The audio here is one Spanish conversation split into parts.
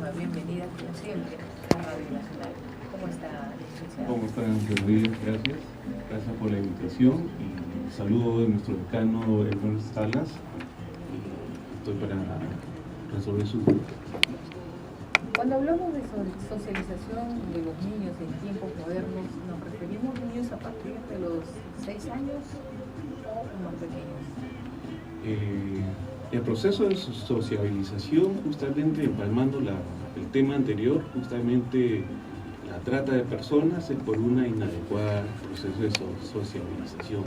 muchísima bienvenida, como siempre, a Radio Nacional. ¿Cómo está, licenciado? ¿Cómo están? Gracias. Gracias por la invitación y saludo de nuestro decano Hernández Salas. Estoy para resolver sus dudas. Cuando hablamos de socialización de los niños en tiempos modernos, ¿nos referimos a niños a partir de los 6 años o más pequeños? El proceso de sociabilización, justamente empalmando el tema anterior, justamente la trata de personas es por una inadecuada proceso de sociabilización.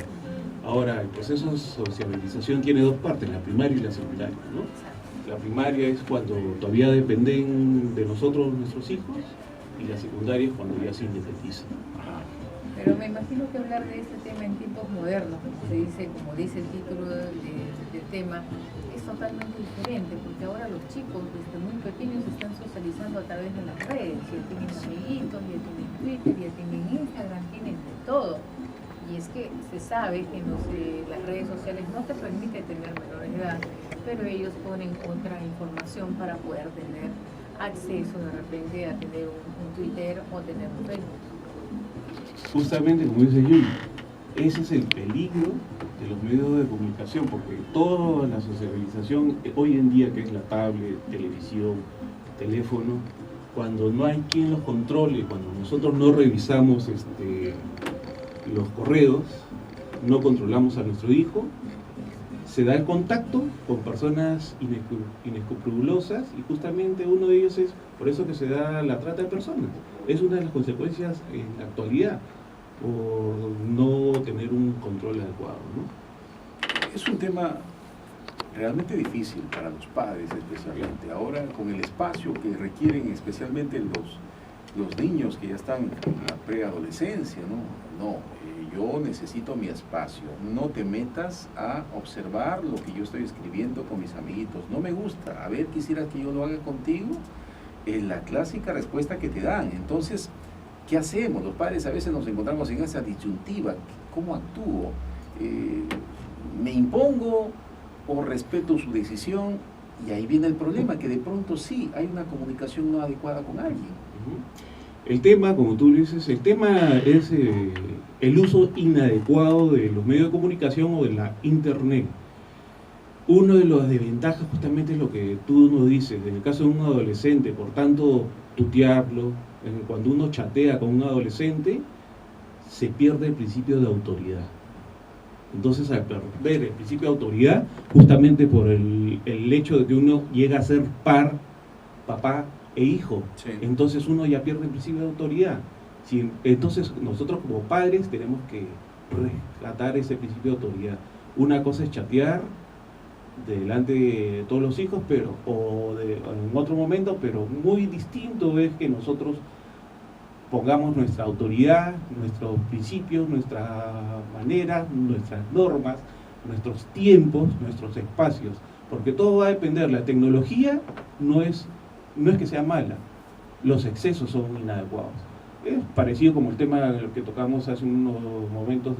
Ahora, el proceso de sociabilización tiene dos partes, la primaria y la secundaria, ¿no? La primaria es cuando todavía dependen de nosotros nuestros hijos, y la secundaria es cuando ya se independizan. Pero me imagino que hablar de este tema en tiempos modernos, como dice el título del tema, es totalmente diferente, porque ahora los chicos desde muy pequeños están socializando a través de las redes, ya tienen amiguitos, ya tienen Twitter, ya tienen Instagram, tienen de todo. Y es que se sabe que las redes sociales no te permiten tener menores de edad, pero ellos ponen otra información para poder tener acceso de repente a tener un Twitter o tener un Facebook. Justamente como dice Yuri, ese es el peligro de los medios de comunicación, porque toda la socialización hoy en día, que es la tablet, televisión, teléfono, cuando no hay quien los controle, cuando nosotros no revisamos los correos, no controlamos a nuestro hijo, se da el contacto con personas inescrupulosas, y justamente uno de ellos es por eso que se da la trata de personas. Es una de las consecuencias en la actualidad, por no tener un control adecuado, ¿no? Es un tema realmente difícil para los padres, especialmente ahora con el espacio que requieren, especialmente los niños que ya están en la preadolescencia, ¿no? Yo necesito mi espacio, no te metas a observar lo que yo estoy escribiendo con mis amiguitos, no me gusta, a ver, quisieras que yo lo haga contigo, es la clásica respuesta que te dan. Entonces, ¿qué hacemos? Los padres a veces nos encontramos en esa disyuntiva, ¿cómo actúo? ¿Me impongo o respeto su decisión? Y ahí viene el problema, que de pronto sí, hay una comunicación no adecuada con alguien. El tema, como tú dices, el tema es el uso inadecuado de los medios de comunicación o de la internet. Una de las desventajas justamente es lo que tú nos dices, en el caso de un adolescente, por tanto, tutearlo, cuando uno chatea con un adolescente, se pierde el principio de autoridad. Entonces, al perder el principio de autoridad, justamente por el hecho de que uno llega a ser par, papá e hijo, sí, entonces uno ya pierde el principio de autoridad. Sí, entonces, nosotros como padres tenemos que rescatar ese principio de autoridad. Una cosa es chatear delante de todos los hijos, en otro momento, pero muy distinto es que nosotros pongamos nuestra autoridad, nuestros principios, nuestra manera, nuestras normas, nuestros tiempos, nuestros espacios, porque todo va a depender. La tecnología no es que sea mala, los excesos son inadecuados. Es parecido como el tema que tocamos hace unos momentos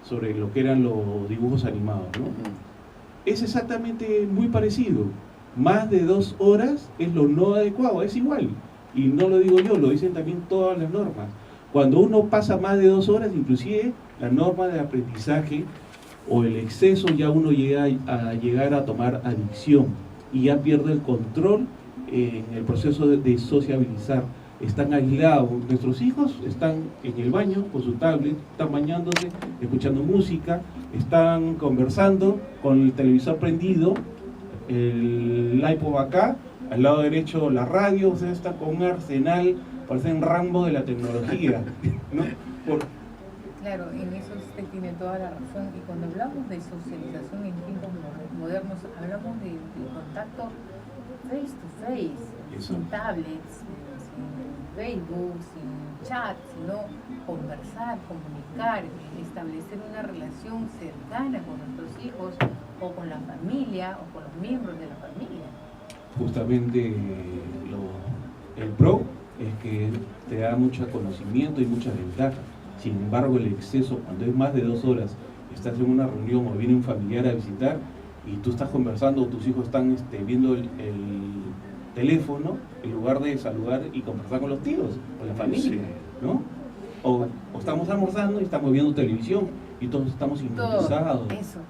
sobre lo que eran los dibujos animados, ¿no? Es exactamente muy parecido. Más de 2 horas es lo no adecuado, es igual. Y no lo digo yo, lo dicen también todas las normas. Cuando uno pasa más de 2 horas, inclusive la norma de aprendizaje o el exceso, ya uno llega a tomar adicción y ya pierde el control en el proceso de sociabilizar. Están aislados, nuestros hijos están en el baño con su tablet, están bañándose, escuchando música, están conversando con el televisor prendido, el iPod acá, al lado derecho la radio, o sea, está con un arsenal, parecen Rambo de la tecnología, ¿no? Claro, en eso usted tiene toda la razón. Y cuando hablamos de socialización en tiempos modernos, hablamos de contacto face to face, sin tablets, sin Facebook, sin chat, sino conversar, comunicar, establecer una relación cercana con nuestros hijos o con la familia o con los miembros de la familia. Justamente el pro es que te da mucho conocimiento y muchas ventajas. Sin embargo, el exceso, cuando es más de 2 horas, estás en una reunión o viene un familiar a visitar y tú estás conversando o tus hijos están viendo teléfono en lugar de saludar y conversar con los tíos, con la familia, Sí. ¿no? O estamos almorzando y estamos viendo televisión y todos estamos hipnotizados. Eso.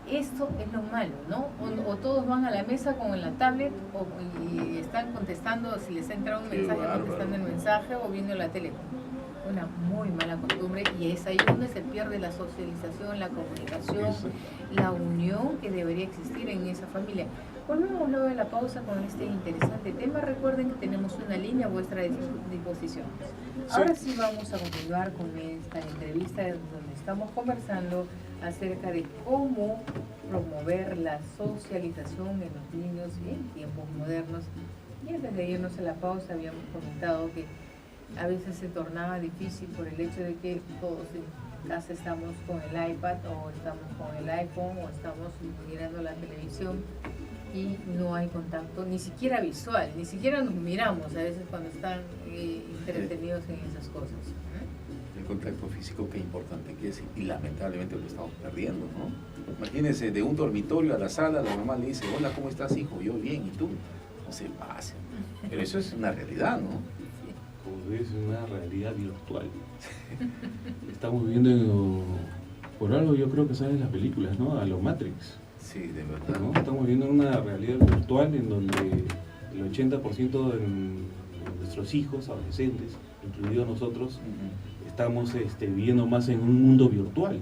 Esto es lo malo, ¿no? O todos van a la mesa con la tablet y están contestando, si les entra un Qué mensaje, bárbaro. contestando el mensaje o viendo la tele. Una muy mala costumbre, y es ahí donde se pierde la socialización, la comunicación, Eso. la unión que debería existir en esa familia. Volvemos luego de la pausa con este interesante tema. Recuerden que tenemos una línea a vuestra disposición. Ahora sí vamos a continuar con esta entrevista donde estamos conversando acerca de cómo promover la socialización en los niños en tiempos modernos. Y antes de irnos a la pausa habíamos comentado que a veces se tornaba difícil por el hecho de que todos en casa estamos con el iPad o estamos con el iPhone o estamos mirando la televisión y no hay contacto, ni siquiera visual, ni siquiera nos miramos a veces cuando están entretenidos en esas cosas. El contacto físico, qué importante que es, y lamentablemente lo estamos perdiendo, ¿no? Imagínense, de un dormitorio a la sala, la mamá le dice, hola, ¿cómo estás, hijo? Yo bien, ¿y tú? No se pase. Pero eso es una realidad, ¿no? Pues es una realidad virtual. Estamos viviendo, por algo yo creo que salen las películas, ¿no? A lo Matrix, Sí, de verdad. ¿no? Estamos viviendo una realidad virtual en donde el 80% de nuestros hijos, adolescentes, incluidos nosotros, Ujú. estamos viviendo más en un mundo virtual.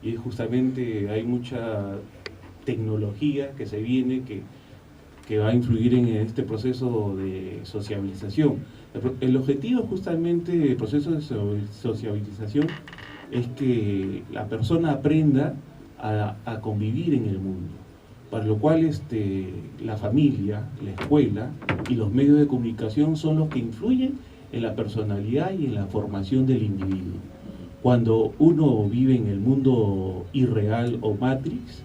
Y justamente hay mucha tecnología que se viene que va a influir en este proceso de sociabilización. El objetivo justamente del proceso de sociabilización es que la persona aprenda a convivir en el mundo, para lo cual la familia, la escuela y los medios de comunicación son los que influyen en la personalidad y en la formación del individuo. Cuando uno vive en el mundo irreal o Matrix,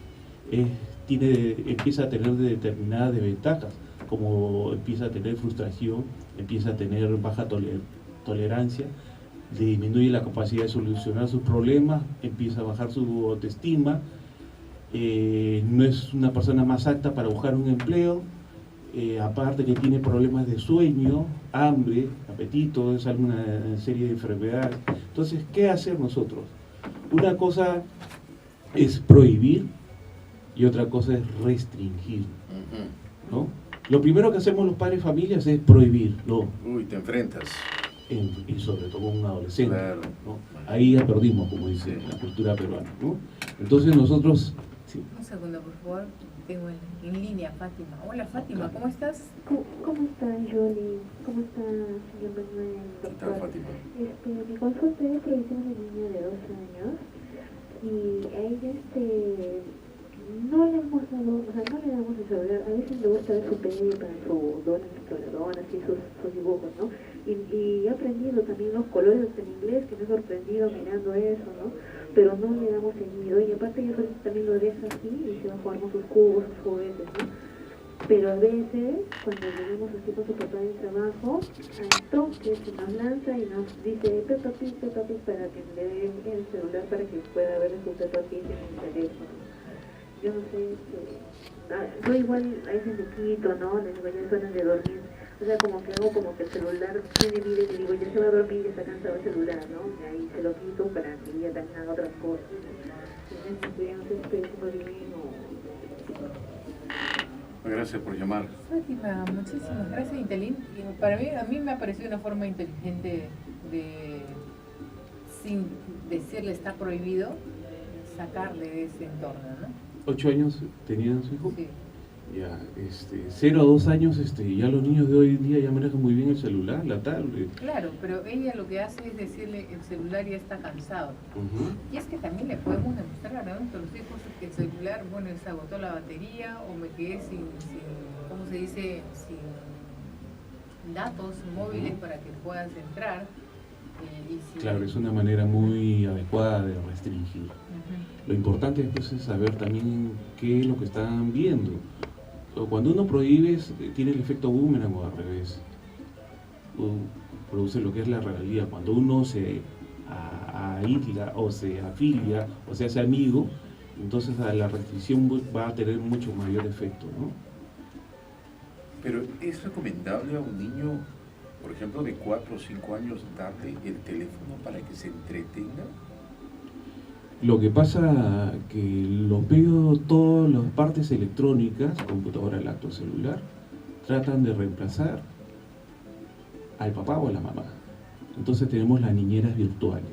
empieza a tener determinadas desventajas, como empieza a tener frustración, empieza a tener baja tolerancia, le disminuye la capacidad de solucionar sus problemas, empieza a bajar su autoestima, no es una persona más apta para buscar un empleo, aparte que tiene problemas de sueño, hambre, apetito, es alguna serie de enfermedades. Entonces, ¿qué hacer nosotros? Una cosa es prohibir y otra cosa es restringir, Ujú. ¿no? Lo primero que hacemos los padres de familias es prohibir, ¿no? Uy, te enfrentas. Y sobre todo con un adolescente, Claro. ¿no? Ahí ya perdimos, como dice Sí. la cultura peruana, ¿no? Entonces nosotros, sí, Un segundo, por favor. Tengo en línea Fátima. Hola Fátima, ¿cómo estás? ¿Cómo está Jolie? ¿Cómo está señor Manuel? ¿Qué tal, Doctor? Fátima? Mi consulta es que tengo una niña de 12 años y a ella no le hemos dado, o sea, no le damos el celular. A veces le gusta ver su peli para su dona exploradora, así sus dibujos, ¿no? Y he aprendido también los colores en inglés, que me he sorprendido mirando eso, ¿no? Pero no le damos seguido, y aparte ella también lo deja así y se va a jugar con sus cubos, sus juguetes, ¿no? Pero a veces, cuando llegamos así con su papá del trabajo, al toque se nos lanza y nos dice Peppa Pig, para que le den el celular para que pueda ver su Peppa Pig en el teléfono. Yo no sé, yo igual a veces le quito, ¿no? Les digo, ya es hora de dormir. O sea, como que hago como que el celular tiene vida y le digo, ya se va a dormir, ya está cansado el celular, ¿no? Y ahí se lo quito para que ella también haga otras cosas. Entonces, no sé si estoy haciendo bien o... Gracias por llamar. Fátima, muchísimas gracias, Intelín. Para mí, a mí me ha parecido una forma inteligente de, sin decirle está prohibido, sacarle de ese entorno, ¿no? 8 años tenían su hijo. Sí. Ya, 0 a 2 años, ya los niños de hoy en día ya manejan muy bien el celular, la tablet. Claro, pero ella lo que hace es decirle el celular ya está cansado. Ujú. Y es que también le podemos demostrar a nuestros hijos que el celular, bueno, se agotó la batería o me quedé sin ¿cómo se dice? Sin datos móviles para que puedas entrar. Y si... Claro, es una manera muy adecuada de restringir. Ujú. Lo importante después es saber también qué es lo que están viendo. Cuando uno prohíbe, tiene el efecto boomerang o al revés. Produce lo que es la realidad. Cuando uno se aísla o se afilia o se hace amigo, entonces la restricción va a tener mucho mayor efecto, ¿no? Pero ¿es recomendable a un niño, por ejemplo, de 4 o 5 años, darle el teléfono para que se entretenga? Lo que pasa que los medios, todas las partes electrónicas, computadora, laptop, celular, tratan de reemplazar al papá o a la mamá. Entonces tenemos las niñeras virtuales,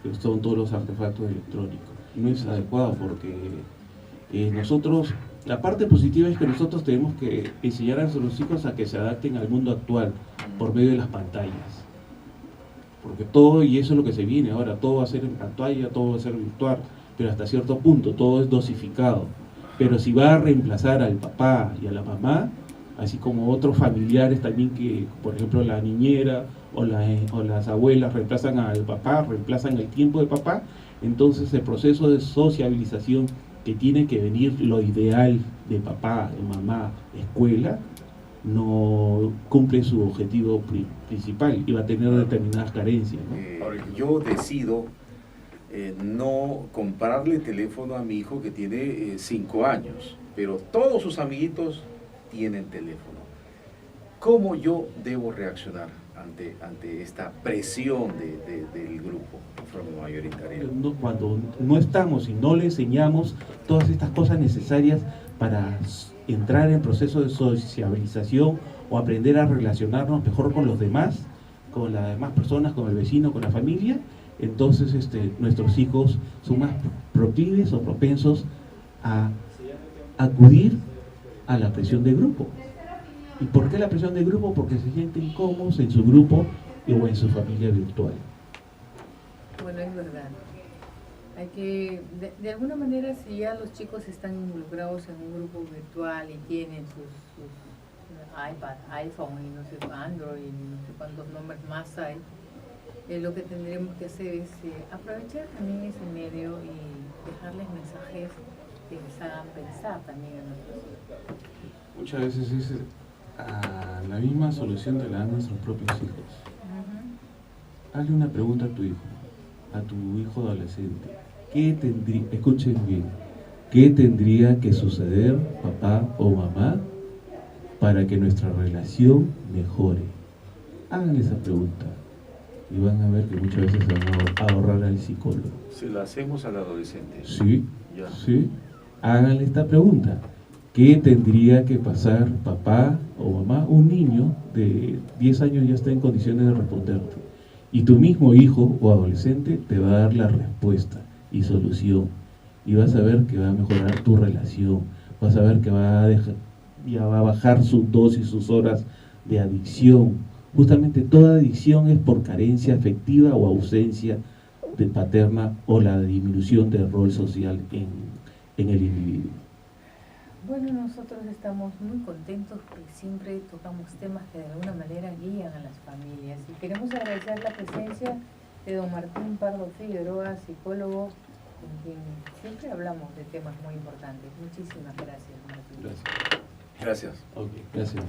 que son todos los artefactos electrónicos. No es adecuado porque nosotros, la parte positiva es que nosotros tenemos que enseñar a nuestros hijos a que se adapten al mundo actual por medio de las pantallas. Porque todo, y eso es lo que se viene ahora, todo va a ser en pantalla, todo va a ser virtual, pero hasta cierto punto, todo es dosificado. Pero si va a reemplazar al papá y a la mamá, así como otros familiares también que, por ejemplo, la niñera o las abuelas reemplazan al papá, reemplazan el tiempo de papá, entonces el proceso de sociabilización que tiene que venir lo ideal de papá, de mamá, escuela, no cumple su objetivo principal y va a tener determinadas carencias, ¿no? Ahora, yo decido no comprarle teléfono a mi hijo que tiene 5 años, pero todos sus amiguitos tienen teléfono. ¿Cómo yo debo reaccionar ante esta presión del grupo de forma mayoritaria? Cuando no estamos y no le enseñamos todas estas cosas necesarias para entrar en proceso de sociabilización o aprender a relacionarnos mejor con los demás, con las demás personas, con el vecino, con la familia, entonces nuestros hijos son más proclives o propensos a acudir a la presión de grupo. ¿Y por qué la presión de grupo? Porque se sienten cómodos en su grupo o en su familia virtual. Bueno, es verdad. Hay que, de alguna manera, si ya los chicos están involucrados en un grupo virtual y tienen sus iPad, iPhone y no sé, Android y no sé cuántos nombres más hay, lo que tendremos que hacer es aprovechar también ese medio y dejarles mensajes que les hagan pensar también a nosotros. Muchas veces es la misma solución de la dan nuestros propios hijos. Hazle una pregunta a tu hijo adolescente. ¿Qué tendría, escuchen bien, qué tendría que suceder, papá o mamá, para que nuestra relación mejore? Hagan esa pregunta y van a ver que muchas veces se van a ahorrar al psicólogo. Se la hacemos al adolescente. Sí, Ya. sí. Háganle esta pregunta. ¿Qué tendría que pasar papá o mamá? Un niño de 10 años ya está en condiciones de responderte. Y tu mismo hijo o adolescente te va a dar la respuesta y solución. Y vas a ver que va a mejorar tu relación. Vas a ver que ya va a bajar su dosis, sus horas de adicción. Justamente toda adicción es por carencia afectiva o ausencia de paterna o la disminución del rol social en el individuo. Bueno, nosotros estamos muy contentos porque siempre tocamos temas que de alguna manera guían a las familias y queremos agradecer la presencia de don Martín Pardo Figueroa, psicólogo, con quien siempre hablamos de temas muy importantes. Muchísimas gracias, Martín. Gracias. Gracias. Ok, gracias.